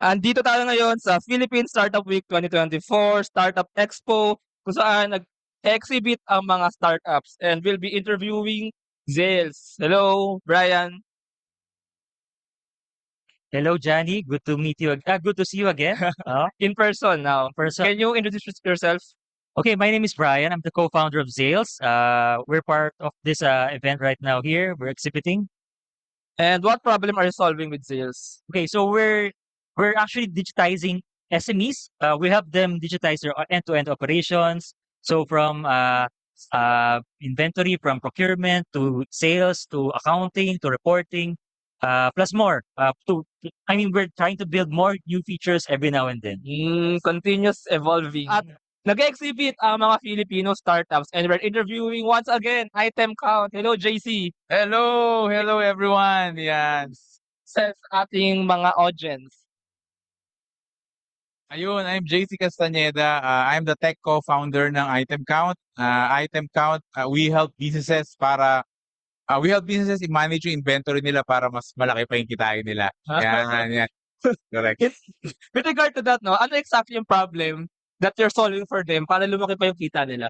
Andito tayo ngayon sa Philippine Startup Week 2024 Startup Expo kung saan nag-exhibit ang mga startups and we'll be interviewing Zales. Hello, Brian. Hello, Johnny. Good to meet you. Good to see you again. In person now. Person. Can you introduce yourself? Okay, my name is Brian. I'm the co-founder of Zales. We're part of this event right now here. We're exhibiting. And what problem are you solving with Zales? Okay, so we're actually digitizing SMEs. We help them digitize their end-to-end operations. So from inventory, from procurement to sales to accounting to reporting, plus more. We're trying to build more new features every now and then. Continuous evolving. At nag-exhibit ang mga Filipino startups and we're interviewing once again Item Count. Hello, JC. Hello everyone. Yan. Sa ating mga audience. Ayun, I'm JC Castaneda. I'm the tech co-founder ng Item Count. Item Count, we help businesses i-manage yung inventory nila para mas malaki pa yung kitain nila. Yan. Correct. With regard to that, no, ano exactly yung problem that you're solving for them para lumaki pa yung kita nila?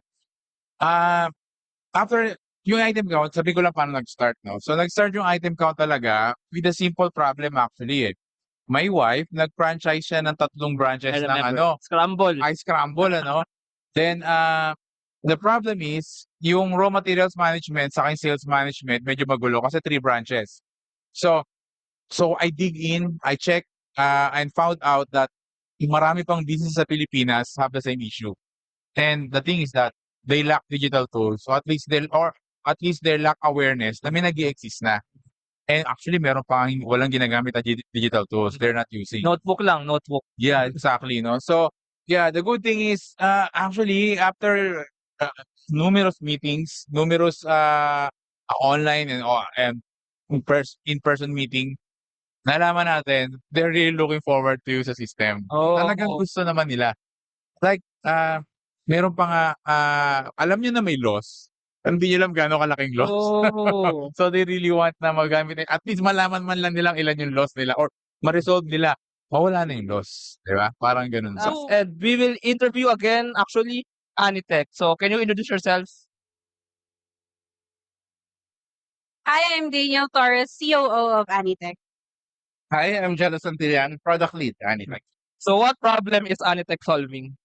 After yung Item Count, sabi ko lang paano nag-start, no? So nag-start yung Item Count talaga with a simple problem actually eh. My wife, nag-franchise siya ng 3 branches I ng remember. Scramble. ice scramble, ano? Then, the problem is, yung raw materials management sa sales management, medyo magulo kasi 3 branches. So I dig in, I check, and found out that marami pang business sa Pilipinas have the same issue. And the thing is that they lack digital tools. So at least they lack awareness na may nag-i-exist na. And actually, meron pa walang ginagamit na digital tools. They're not using. Notebook. Yeah, exactly. No. So yeah, the good thing is actually after numerous meetings, numerous online and in-person meeting, nalaman natin they're really looking forward to use the system. Talagang gusto naman nila. Like meron pa nga alam niyo na may loss. Hindi nyo alam gaano kalaking loss. So they really want na magamit. At least malaman man lang nilang ilan yung loss nila or ma-resolve nila. Mawala na yung loss. Diba? Parang ganun. So, and we will interview again, actually, Anitech. So, can you introduce yourself? Hi, I'm Daniel Torres, COO of Anitech. Hi, I'm Jella Santillan, product lead, Anitech. So, what problem is Anitech solving?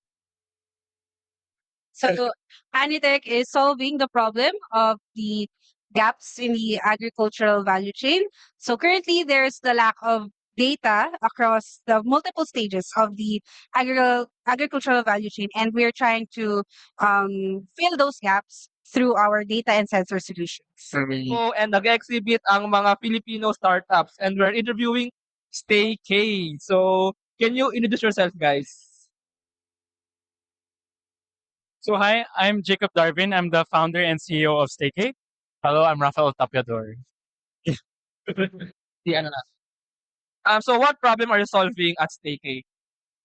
So Anitech is solving the problem of the gaps in the agricultural value chain. So currently there's the lack of data across the multiple stages of the agricultural value chain, and we're trying to fill those gaps through our data and sensor solutions. So, and nag-exhibit ang mga Filipino startups and we're interviewing StayK. So, can you introduce yourself, guys? So hi, I'm Jacob Darvin. I'm the founder and CEO of StayK. Hello, I'm Rafael Tapiador. So what problem are you solving at StayK?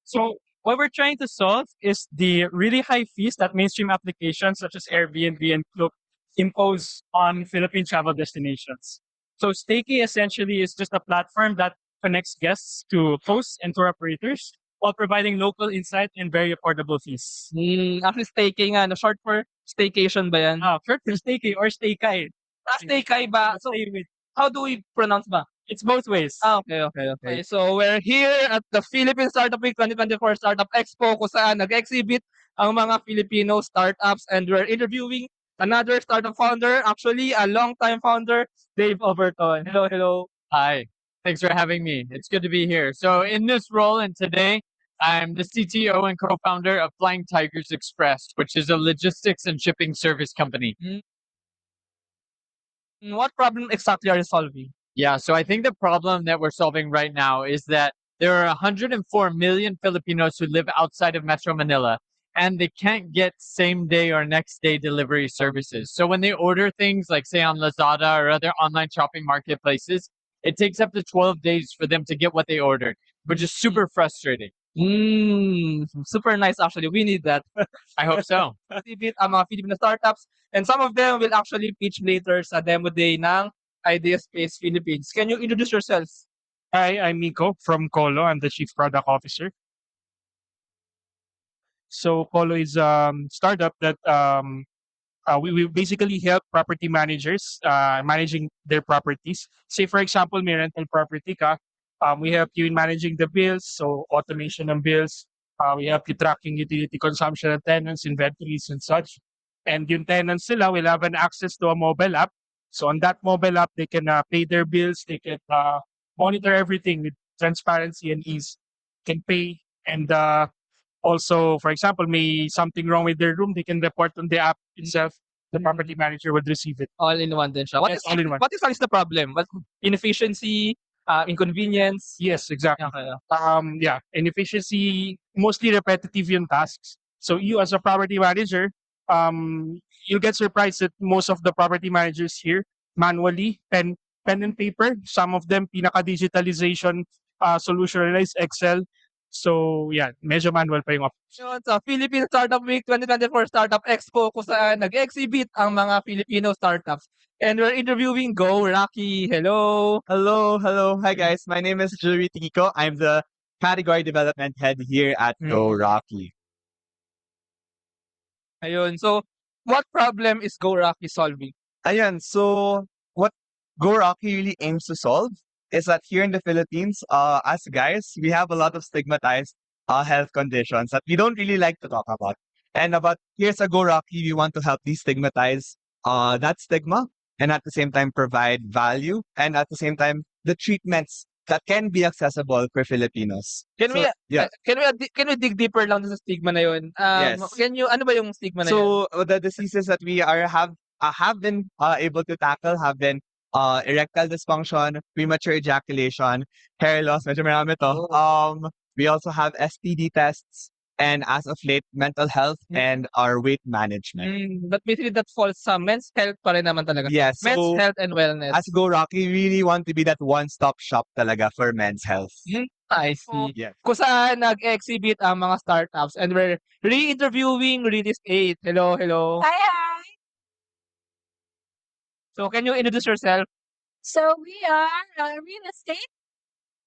So what we're trying to solve is the really high fees that mainstream applications such as Airbnb and Klook impose on Philippine travel destinations. So StayK essentially is just a platform that connects guests to hosts and tour operators while providing local insight and very affordable fees. Actually, StayK nga, no? Short for staycation ba yan? Short for StayK or StayKay. StayKay ba? So, how do we pronounce ba? It's both ways. Okay. So, we're here at the Philippine Startup Week 2024 Startup Expo kung saan nag-exhibit ang mga Filipino startups and we're interviewing another startup founder, actually a long-time founder, Dave Overton. Hello. Hi. Thanks for having me. It's good to be here. So in this role and today, I'm the CTO and co-founder of Flying Tigers Express, which is a logistics and shipping service company. What problem exactly are you solving? Yeah, so I think the problem that we're solving right now is that there are 104 million Filipinos who live outside of Metro Manila, and they can't get same day or next day delivery services. So when they order things like say on Lazada or other online shopping marketplaces, it takes up to 12 days for them to get what they ordered, which is super frustrating. Super nice actually. We need that. I hope so. Exhibit ang mga Filipino startups and some of them will actually pitch later sa demo day ng Idea Space Philippines. Can you introduce yourselves? Hi, I'm Miko from Colo. I'm the Chief Product Officer. So Colo is startup that we basically help property managers managing their properties. Say for example, may rental property ka, we help you in managing the bills, so automation ng bills. We help you tracking utility consumption of tenants, inventories and such. And yung tenants nila will have an access to a mobile app. So on that mobile app, they can pay their bills, they can monitor everything with transparency and ease, can pay and also, for example, may something wrong with their room, they can report on the app itself. The property manager would receive it. All in one din siya. Yes, all in one. What is the problem? What inefficiency, inconvenience? Yes, exactly. Okay. Yeah, inefficiency, mostly repetitive yung tasks. So you as a property manager, you'll get surprised that most of the property managers here manually, pen and paper. Some of them pinaka-digitalization solution is Excel. So yeah, medyo manual pa yung Yun, sa Philippine Startup Week 2024 Startup Expo kung saan nag-exhibit ang mga Filipino startups. And we're interviewing Go Rocky. Hello! Hello, hello. Hi guys. My name is Jury Tico. I'm the category development head here at Go Rocky. Ayun. So, what problem is Go Rocky solving? Ayan, so what Go Rocky really aims to solve is that here in the Philippines, as guys, we have a lot of stigmatized health conditions that we don't really like to talk about. And about here's a Go Rocky, we want to help destigmatize that stigma and at the same time provide value and at the same time the treatments that can be accessible for Filipinos. Can we yeah. can we dig deeper lang sa stigma na yun? Yes. Ano ba yung stigma na yun? So the diseases that we have been able to tackle have been erectile dysfunction, premature ejaculation, hair loss, medyo marami to. We also have SPD tests, and as of late, mental health and our weight management. But basically that falls sa men's health pa rin naman talaga. Yes, Men's so health and wellness. as Go Rocky, we really want to be that one-stop shop talaga for men's health. I see. Yes. Kung saan nag-exhibit ang mga startups and we're re-interviewing Real Estate. Hello, hello. Hi, hi. So can you introduce yourself? So we are real estate.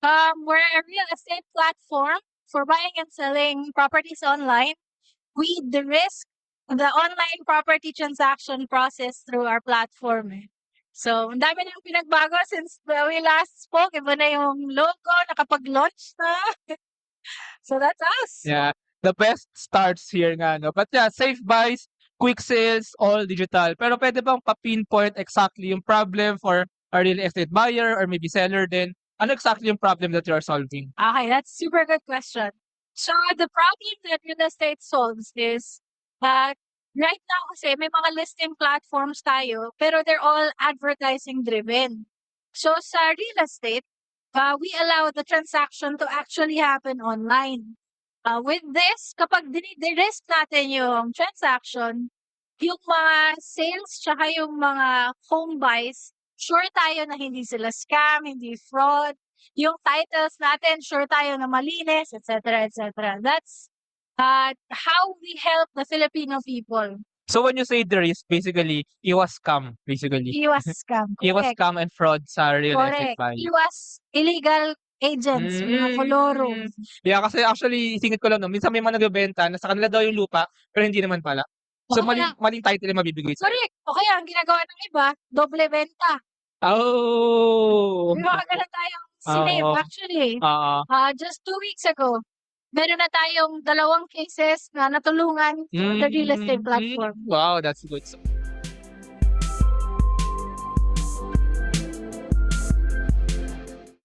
We're a real estate platform for buying and selling properties online. We de-risk the online property transaction process through our platform. So, ang dami nang pinagbago since we last spoke. Iba na yung logo, nakapag-launch na. So that's us. Yeah. The best starts here nga, no? But yeah, safe buys, quick sales, all digital. Pero pwede bang pa-pinpoint exactly yung problem for a real estate buyer or maybe seller din? Ano exactly yung problem that you are solving? Okay, that's super good question. So the problem that real estate solves is that right now kasi may mga listing platforms tayo, pero they're all advertising driven. So sa real estate, we allow the transaction to actually happen online. With this, kapag dinidirisk natin yung transaction, yung mga sales tsaka yung mga home buys, sure tayo na hindi sila scam, hindi fraud. Yung titles natin, sure tayo na malinis, etc., etc. That's how we help the Filipino people. So when you say the risk, basically, iwas scam, basically. Iwas scam. Iwas Correct. scam and fraud sa real estate Correct. buyer. Iwas illegal agents, mga koloro. Yeah, kasi actually, isingit ko lang, no? Minsan may mga nagbebenta na sa kanila daw yung lupa, pero hindi naman pala. So, O kaya- maling title yung mabibigay sa'yo. Correct. O kaya, ang ginagawa ng iba, doble benta. Oh! May mga ganun tayong sinave, Oo. actually. Just 2 weeks ago, meron na tayong 2 cases na natulungan the real estate platform. Wow, that's good. So,